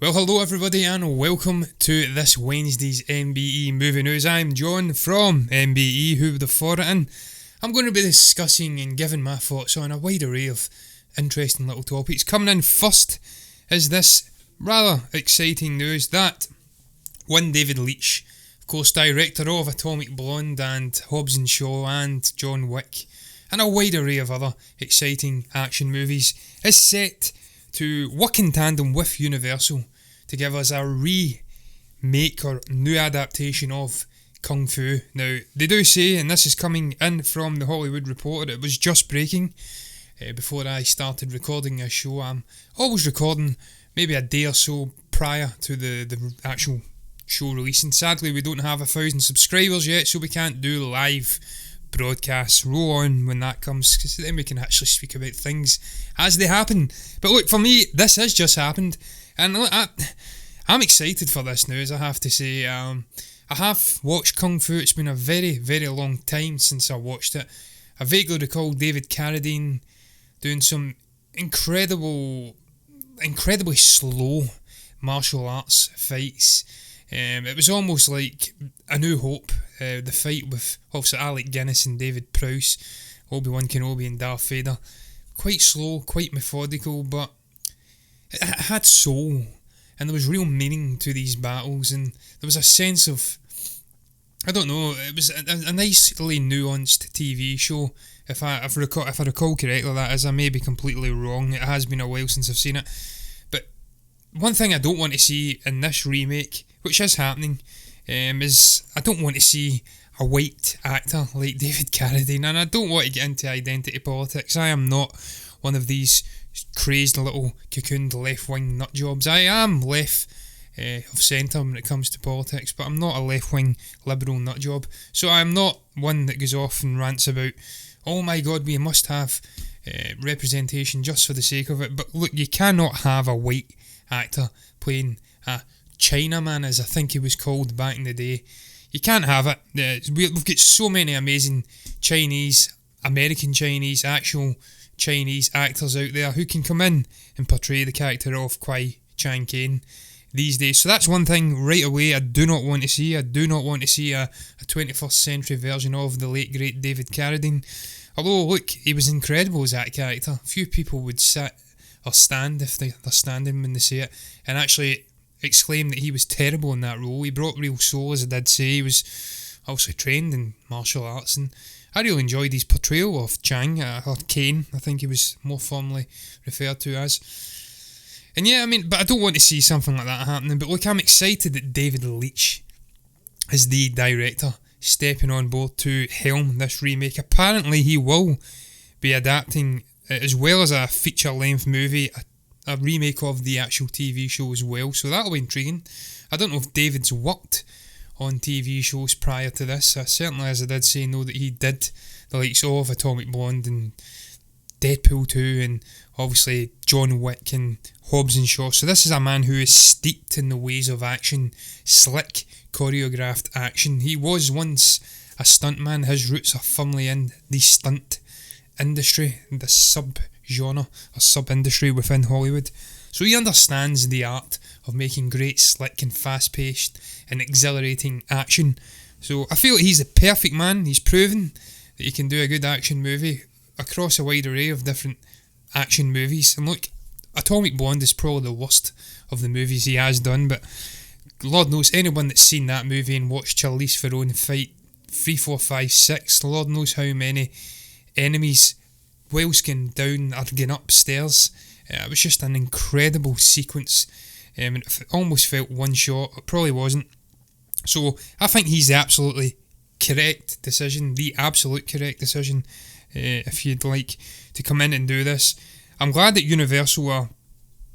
Well, hello everybody and welcome to this Wednesday's MBE Movie News. I'm John from MBE, who would have thought it, and I'm going to be discussing and giving my thoughts on a wide array of interesting little topics. Coming in first is this rather exciting news that one David Leitch, of course director of Atomic Blonde and Hobbs & Shaw and John Wick, and a wide array of other exciting action movies, is set to work in tandem with Universal to give us a remake or new adaptation of Kung Fu. Now, they do say, and this is coming in from the Hollywood Reporter, it was just breaking before I started recording this show. I'm always recording maybe a day or so prior to the actual show release, and sadly we don't have 1,000 subscribers yet, so we can't do live broadcasts. Roll on when that comes, because then we can actually speak about things as they happen. But look, for me, this has just happened, and look, I'm excited for this news, I have to say. I have watched Kung Fu. It's been a very, very long time since I watched it. I vaguely recall David Carradine doing some incredibly slow martial arts fights. It was almost like A New Hope, the fight with obviously Alec Guinness and David Prowse, Obi-Wan Kenobi and Darth Vader. Quite slow, quite methodical, but it had soul, and there was real meaning to these battles, and there was a sense of, I don't know, it was a nicely nuanced TV show. If I recall correctly, that is. I may be completely wrong. It has been a while since I've seen it. But one thing I don't want to see in this remake, which is happening, is I don't want to see a white actor like David Carradine, and I don't want to get into identity politics. I am not one of these crazed little cocooned left-wing nutjobs. I am left of centre when it comes to politics, but I'm not a left-wing liberal nutjob. So I'm not one that goes off and rants about, oh my god, we must have representation just for the sake of it. But look, you cannot have a white actor playing a Chinaman, as I think he was called back in the day. You can't have it. We've got so many amazing Chinese, American Chinese, actual Chinese actors out there who can come in and portray the character of Kwai Chang Caine these days. So that's one thing right away I do not want to see. I do not want to see a 21st century version of the late great David Carradine. Although, look, he was incredible as that character. Few people would sit or stand, if they're standing when they say it, and actually exclaim that he was terrible in that role. He brought real soul, as I did say. He was obviously trained in martial arts, and I really enjoyed his portrayal of Chang, or Caine, I think he was more formally referred to as. And yeah, I mean, but I don't want to see something like that happening. But look, I'm excited that David Leitch is the director stepping on board to helm this remake. Apparently he will be adapting, as well as a feature-length movie, a remake of the actual TV show as well, so that'll be intriguing. I don't know if David's worked on TV shows prior to this. Certainly, as I did say, know that he did the likes of Atomic Blonde and Deadpool 2 and obviously John Wick and Hobbs & Shaw. So this is a man who is steeped in the ways of action, slick, choreographed action. He was once a stuntman. His roots are firmly in the stunt industry, the sub-genre or sub-industry within Hollywood. So he understands the art of making great, slick and fast-paced and exhilarating action. So I feel like he's the perfect man. He's proven that he can do a good action movie across a wide array of different action movies. And look, Atomic Blonde is probably the worst of the movies he has done, but Lord knows, anyone that's seen that movie and watched Charlize Theron fight 3, 4, 5, 6, Lord knows how many enemies whilst going down or going upstairs. It was just an incredible sequence, and it almost felt one shot. It probably wasn't. So I think he's the absolutely correct decision, if you'd like to come in and do this. I'm glad that Universal are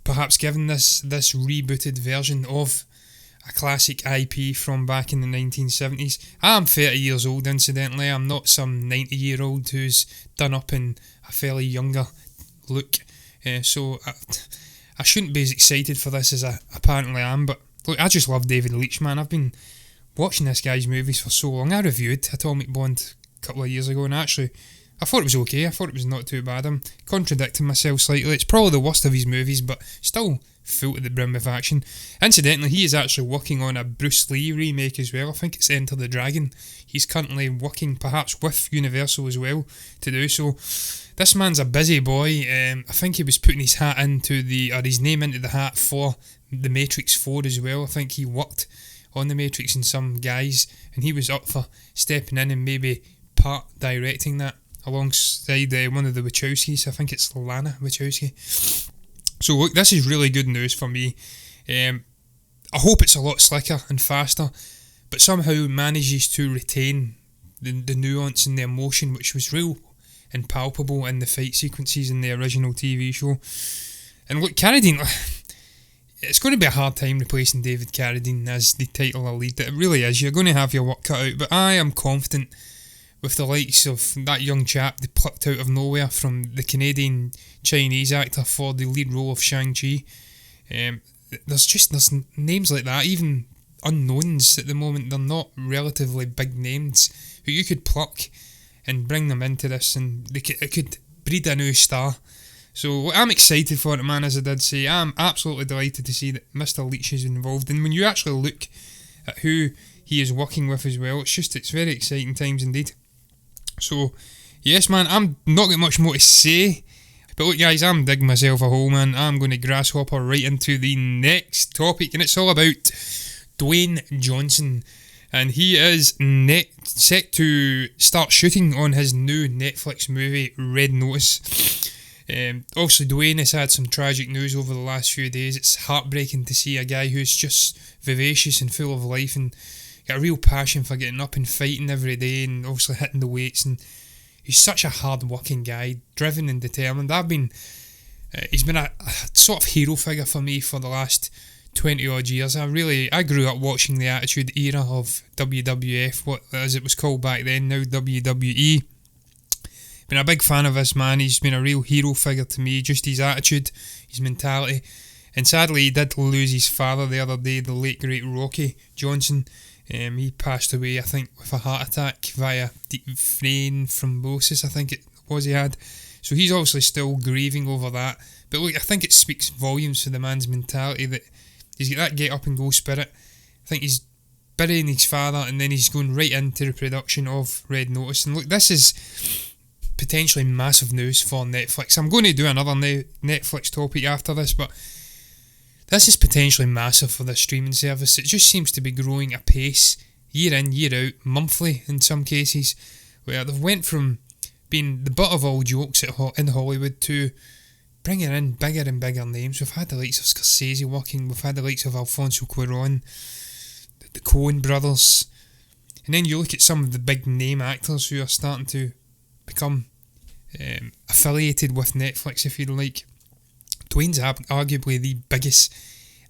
perhaps giving this rebooted version of a classic IP from back in the 1970s. I'm 30 years old, incidentally. I'm not some 90-year-old who's done up in a fairly younger look. So I shouldn't be as excited for this as I apparently am. But look, I just love David Leitch, man. I've been watching this guy's movies for so long. I reviewed Atomic Blonde a couple of years ago, and actually I thought it was okay. I thought it was not too bad. I'm contradicting myself slightly. It's probably the worst of his movies, but still full to the brim with action. Incidentally, he is actually working on a Bruce Lee remake as well. I think it's Enter the Dragon. He's currently working perhaps with Universal as well to do so. This man's a busy boy. I think he was putting his hat his name into the hat for The Matrix 4 as well. I think he worked on The Matrix in some guise, and he was up for stepping in and maybe part directing that alongside one of the Wachowskis. I think it's Lana Wachowski. So look, this is really good news for me. I hope it's a lot slicker and faster, but somehow manages to retain the nuance and the emotion which was real and palpable in the fight sequences in the original TV show. And look, Carradine, it's going to be a hard time replacing David Carradine as the title lead. It really is. You're going to have your work cut out, but I am confident with the likes of that young chap they plucked out of nowhere from the Canadian Chinese actor for the lead role of Shang-Chi. There's names like that, even unknowns at the moment. They're not relatively big names who you could pluck and bring them into this, and it could breed a new star. So I'm excited for it, man. As I did say, I'm absolutely delighted to see that Mr. Leitch is involved, and when you actually look at who he is working with as well, it's very exciting times indeed. So yes, man, I'm not got much more to say, but look guys, I'm digging myself a hole, man. I'm going to grasshopper right into the next topic, and it's all about Dwayne Johnson. And he is set to start shooting on his new Netflix movie, Red Notice. Obviously, Dwayne has had some tragic news over the last few days. It's heartbreaking to see a guy who's just vivacious and full of life and got a real passion for getting up and fighting every day and obviously hitting the weights. And he's such a hard-working guy, driven and determined. He's been a sort of hero figure for me for the last 20 odd years. I grew up watching the Attitude Era of WWF, what as it was called back then, now WWE. Been a big fan of this man. He's been a real hero figure to me, just his attitude, his mentality. And sadly he did lose his father the other day, the late great Rocky Johnson. He passed away, I think, with a heart attack via deep vein thrombosis, I think it was he had. So he's obviously still grieving over that. But look, I think it speaks volumes for the man's mentality that he's got that get up and go spirit. I think he's burying his father and then he's going right into the production of Red Notice. And look, this is potentially massive news for Netflix. I'm going to do another Netflix topic after this, but this is potentially massive for the streaming service. It just seems to be growing apace, year in, year out, monthly in some cases, where they've went from being the butt of all jokes in Hollywood to bringing in bigger and bigger names. We've had the likes of Scorsese working, we've had the likes of Alfonso Cuarón, the Coen brothers, and then you look at some of the big name actors who are starting to become affiliated with Netflix, if you like. Dwayne's arguably the biggest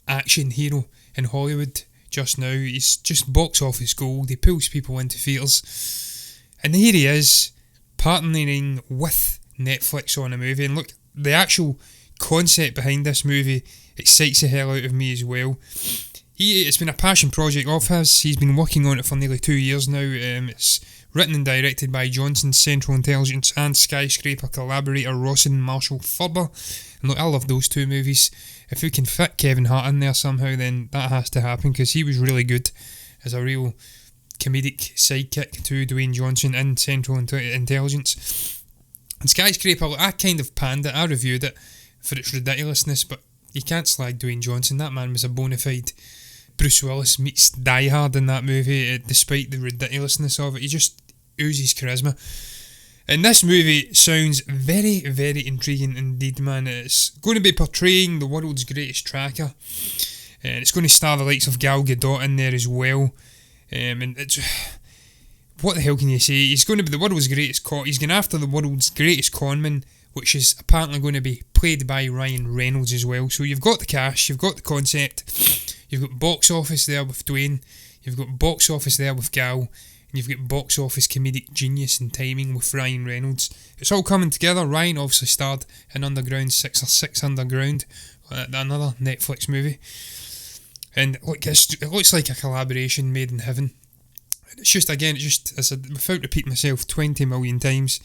action hero in Hollywood just now. He's just box office gold. He pulls people into theatres, and here he is partnering with Netflix on a movie. And look, the actual concept behind this movie excites the hell out of me as well. It's been a passion project of his. He's been working on it for nearly 2 years now. It's written and directed by Johnson's Central Intelligence and Skyscraper collaborator Rawson Marshall Thurber. And look, I love those two movies. If we can fit Kevin Hart in there somehow, then that has to happen, because he was really good as a real comedic sidekick to Dwayne Johnson in Central Intelligence. And Skyscraper, I kind of panned it, I reviewed it for its ridiculousness, but you can't slag Dwayne Johnson. That man was a bona fide Bruce Willis meets Die Hard in that movie, despite the ridiculousness of it. He just oozes charisma. And this movie sounds very, very intriguing indeed, man. It's going to be portraying the world's greatest tracker, and it's going to star the likes of Gal Gadot in there as well. And it's... what the hell can you say? He's going to be the world's greatest he's going after the world's greatest conman, which is apparently going to be played by Ryan Reynolds as well. So you've got the cash, you've got the concept, you've got box office there with Dwayne, you've got box office there with Gal, and you've got box office comedic genius and timing with Ryan Reynolds. It's all coming together. Ryan obviously starred in Underground 6 or 6 Underground, another Netflix movie. And look, it looks like a collaboration made in heaven. It's just, again, without repeating myself 20 million times,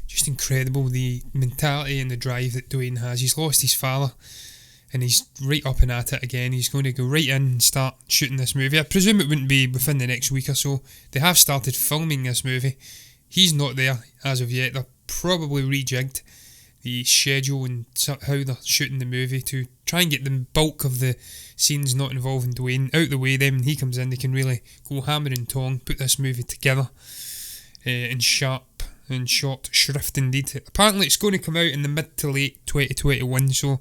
just incredible, the mentality and the drive that Dwayne has. He's lost his father, and he's right up and at it again. He's going to go right in and start shooting this movie. I presume it wouldn't be within the next week or so. They have started filming this movie. He's not there as of yet. They're probably rejigged the schedule and how they're shooting the movie to try and get the bulk of the scenes not involving Dwayne out the way. Then when he comes in, they can really go hammer and tong, put this movie together in sharp and short shrift indeed. Apparently it's going to come out in the mid to late 2021, so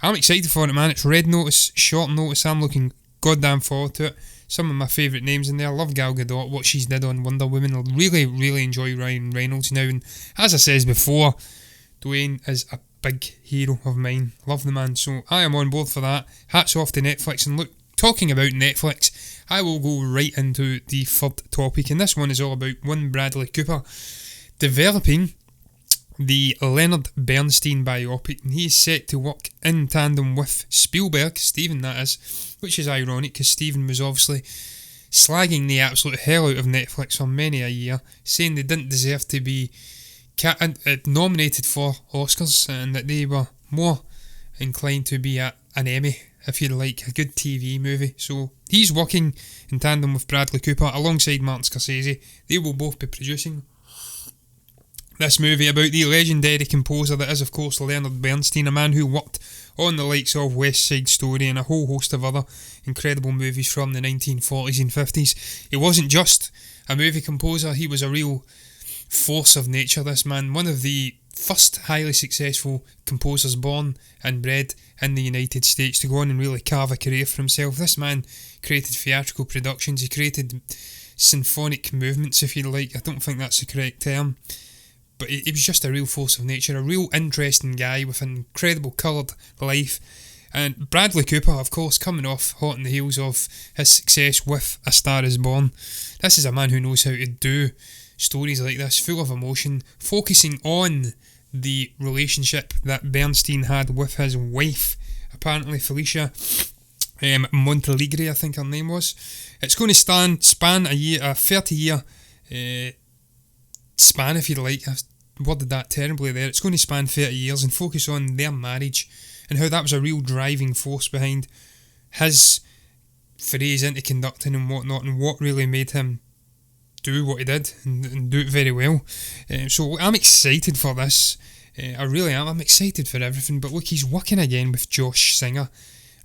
I'm excited for it, man. It's red notice, short notice. I'm looking goddamn forward to it. Some of my favourite names in there. I love Gal Gadot, what she's did on Wonder Woman. I really, really enjoy Ryan Reynolds now, and as I said before, Dwayne is a big hero of mine. Love the man, so I am on board for that. Hats off to Netflix. And look, talking about Netflix, I will go right into the third topic, and this one is all about one Bradley Cooper developing the Leonard Bernstein biopic, and he is set to work in tandem with Spielberg, Steven that is, which is ironic because Steven was obviously slagging the absolute hell out of Netflix for many a year, saying they didn't deserve to be nominated for Oscars and that they were more inclined to be an Emmy, if you like, a good TV movie. So he's working in tandem with Bradley Cooper alongside Martin Scorsese. They will both be producing this movie about the legendary composer that is, of course, Leonard Bernstein, a man who worked on the likes of West Side Story and a whole host of other incredible movies from the 1940s and 50s. He wasn't just a movie composer, he was a real force of nature, this man. One of the first highly successful composers born and bred in the United States to go on and really carve a career for himself. This man created theatrical productions, he created symphonic movements, if you like. I don't think that's the correct term, but he was just a real force of nature, a real interesting guy with an incredible coloured life. And Bradley Cooper, of course, coming off hot on the heels of his success with A Star Is Born. This is a man who knows how to do stories like this, full of emotion, focusing on the relationship that Bernstein had with his wife, apparently Felicia Monteligre, I think her name was. It's going to span a 30-year span, if you like. I worded that terribly there. It's going to span 30 years and focus on their marriage and how that was a real driving force behind his forays into conducting and whatnot, and what really made him do what he did and do it very well. So I'm excited for this. I really am. I'm excited for everything. But look, he's working again with Josh Singer,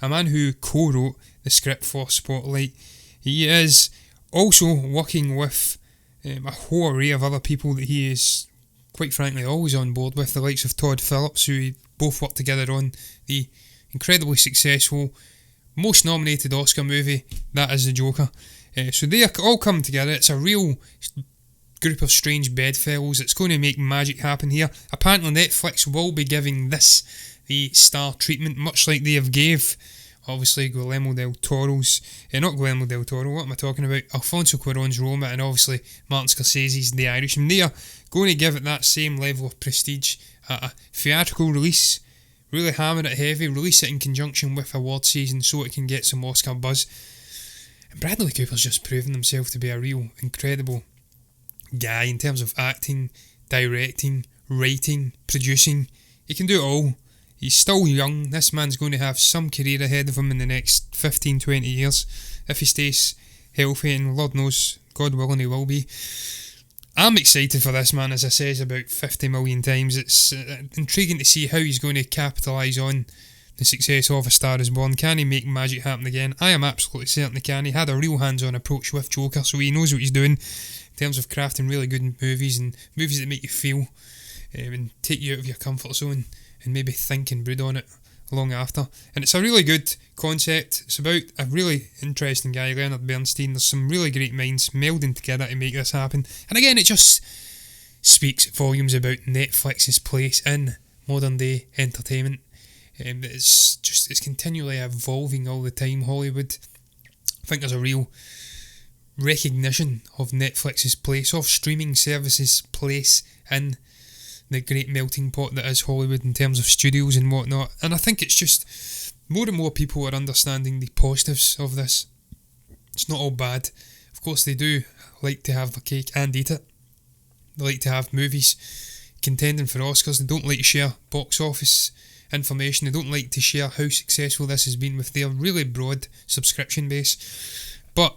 a man who co-wrote the script for Spotlight. He is also working with a whole array of other people that he is, quite frankly, always on board with, the likes of Todd Phillips, who both worked together on the incredibly successful, most nominated Oscar movie, that is The Joker. So they all come together. It's a real group of strange bedfellows. It's going to make magic happen here. Apparently Netflix will be giving this the star treatment, much like they have gave, obviously, Guillermo del Toro's, not Guillermo del Toro, what am I talking about? Alfonso Cuarón's Roma, and obviously Martin Scorsese's The Irishman. They are going to give it that same level of prestige at a theatrical release, really hammer it heavy, release it in conjunction with award season so it can get some Oscar buzz. And Bradley Cooper's just proven himself to be a real incredible guy in terms of acting, directing, writing, producing. He can do it all. He's still young. This man's going to have some career ahead of him in the next 15-20 years if he stays healthy, and Lord knows, God willing, he will be. I'm excited for this man, as I says about 50 million times. It's intriguing to see how he's going to capitalise on the success of A Star Is Born. Can he make magic happen again? I am absolutely certain he can. He had a real hands-on approach with Joker, so he knows what he's doing in terms of crafting really good movies, and movies that make you feel and take you out of your comfort zone and maybe think and brood on it long after. And it's a really good concept. It's about a really interesting guy, Leonard Bernstein. There's some really great minds melding together to make this happen. And again, it just speaks volumes about Netflix's place in modern day entertainment. It's continually evolving all the time, Hollywood. I think there's a real recognition of Netflix's place, of streaming services' place in the great melting pot that is Hollywood in terms of studios and whatnot. And I think it's just more and more people are understanding the positives of this. It's not all bad. Of course, they do like to have their cake and eat it. They like to have movies contending for Oscars. They don't like to share box office information. They don't like to share how successful this has been with their really broad subscription base. But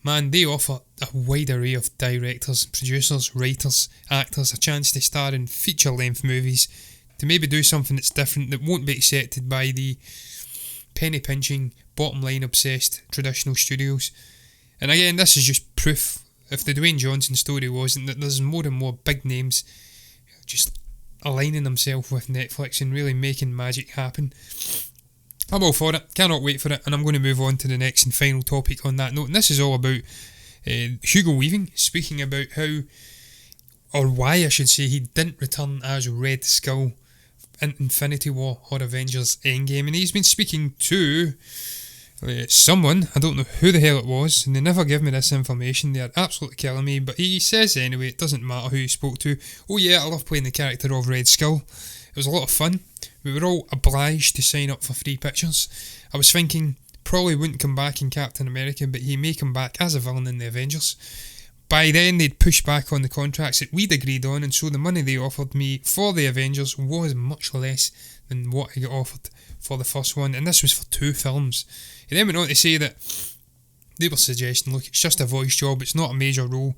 man, they offer a wide array of directors, producers, writers, actors a chance to star in feature-length movies, to maybe do something that's different, that won't be accepted by the penny-pinching, bottom-line obsessed traditional studios. And again, this is just proof, if the Dwayne Johnson story wasn't, that there's more and more big names just aligning themselves with Netflix and really making magic happen. I'm all for it, cannot wait for it, and I'm going to move on to the next and final topic on that note. And this is all about Hugo Weaving, speaking about how, or why I should say, he didn't return as Red Skull in Infinity War or Avengers Endgame. And he's been speaking to someone, I don't know who the hell it was, and they never give me this information. They're absolutely killing me, but he says anyway, it doesn't matter who he spoke to. Oh yeah, I love playing the character of Red Skull. It was a lot of fun. We were all obliged to sign up for free pictures. I was thinking, probably wouldn't come back in Captain America, but he may come back as a villain in the Avengers. By then, they'd pushed back on the contracts that we'd agreed on, and so the money they offered me for the Avengers was much less than what I got offered for the first one, and this was for 2 films. He then went on to say that they were suggesting, look, it's just a voice job, it's not a major role.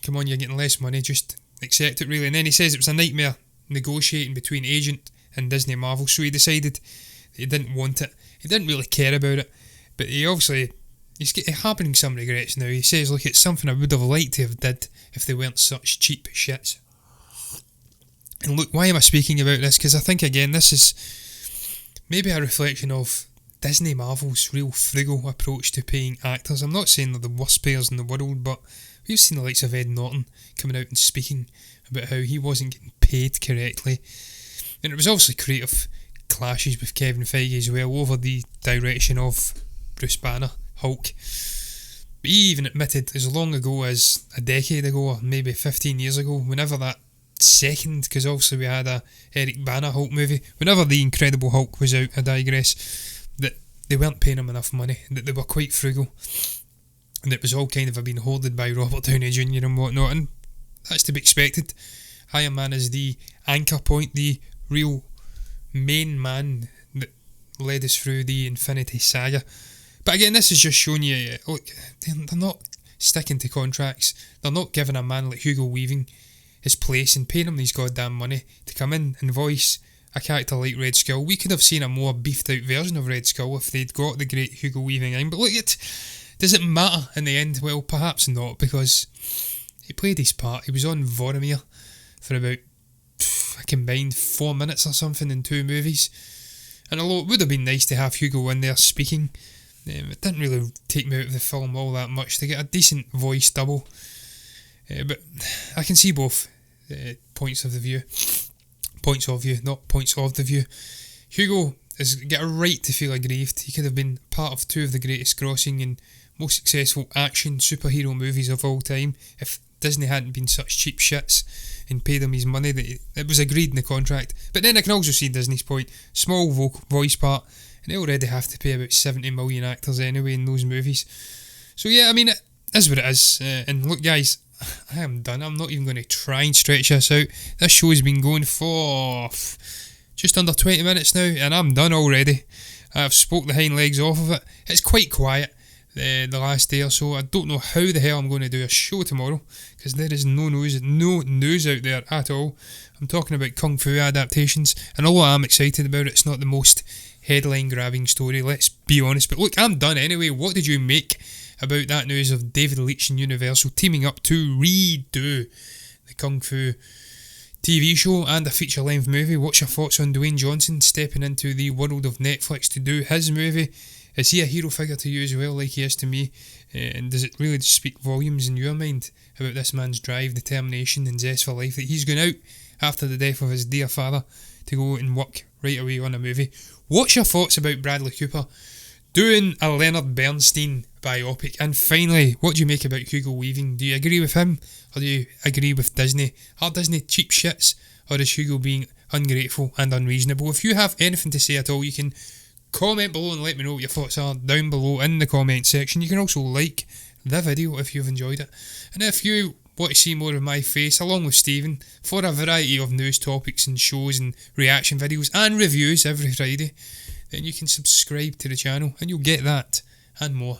Come on, you're getting less money, just accept it really. And then he says it was a nightmare negotiating between agent and Disney Marvel, so he decided that he didn't want it. He didn't really care about it, but he obviously, he's harboring some regrets now. He says, look, it's something I would have liked to have did if they weren't such cheap shits. And look, why am I speaking about this? Because I think, again, this is maybe a reflection of Disney Marvel's real frugal approach to paying actors. I'm not saying they're the worst payers in the world, but we've seen the likes of Ed Norton coming out and speaking about how he wasn't getting paid correctly. And it was obviously creative clashes with Kevin Feige as well over the direction of Bruce Banner, Hulk. But he even admitted as long ago as a decade ago, or maybe 15 years ago, whenever that second, because obviously we had a Eric Bana Hulk movie, whenever the Incredible Hulk was out, I digress, that they weren't paying him enough money, that they were quite frugal, and it was all kind of being hoarded by Robert Downey Jr. and whatnot, and that's to be expected. Iron Man is the anchor point, the real main man that led us through the Infinity Saga. But again, this is just showing you, look, they're not sticking to contracts, they're not giving a man like Hugo Weaving his place and paying him these goddamn money to come in and voice a character like Red Skull. We could have seen a more beefed out version of Red Skull if they'd got the great Hugo Weaving in, but look, does it matter in the end? Well, perhaps not, because he played his part. He was on Vormir for about a combined 4 minutes or something in 2 movies, and although it would have been nice to have Hugo in there speaking, it didn't really take me out of the film all that much to get a decent voice double. But I can see both points of the view. Points of view, not points of the view. Hugo has got a right to feel aggrieved. He could have been part of 2 of the greatest grossing and most successful action superhero movies of all time if Disney hadn't been such cheap shits and paid him his money that it was agreed in the contract. But then I can also see Disney's point. Small voice part, and they already have to pay about 70 million actors anyway in those movies. So yeah, I mean, it is what it is. And look, guys, I am done. I'm not even going to try and stretch this out. This show has been going for just under 20 minutes now, and I'm done already. I've spoke the hind legs off of it. It's quite quiet the last day or so. I don't know how the hell I'm going to do a show tomorrow, because there is no news out there at all. I'm talking about Kung Fu adaptations, and although I'm excited about it, it's not the most headline grabbing story, let's be honest. But look, I'm done anyway. What did you make about that news of David Leitch and Universal teaming up to redo the Kung Fu TV show and a feature-length movie? What's your thoughts on Dwayne Johnson stepping into the world of Netflix to do his movie? Is he a hero figure to you as well, like he is to me? And does it really speak volumes in your mind about this man's drive, determination and zest for life, that he's going out after the death of his dear father to go and work right away on a movie? What's your thoughts about Bradley Cooper doing a Leonard Bernstein biopic? And finally, what do you make about Hugo Weaving? Do you agree with him, or do you agree with Disney? Are Disney cheap shits, or is Hugo being ungrateful and unreasonable? If you have anything to say at all, you can comment below and let me know what your thoughts are down below in the comment section. You can also like the video if you've enjoyed it, and if you want to see more of my face along with Stephen for a variety of news topics and shows and reaction videos and reviews every Friday, then you can subscribe to the channel and you'll get that and more.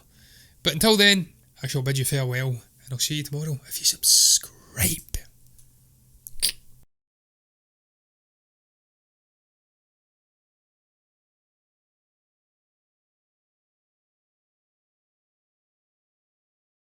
But until then, I shall bid you farewell and I'll see you tomorrow if you subscribe.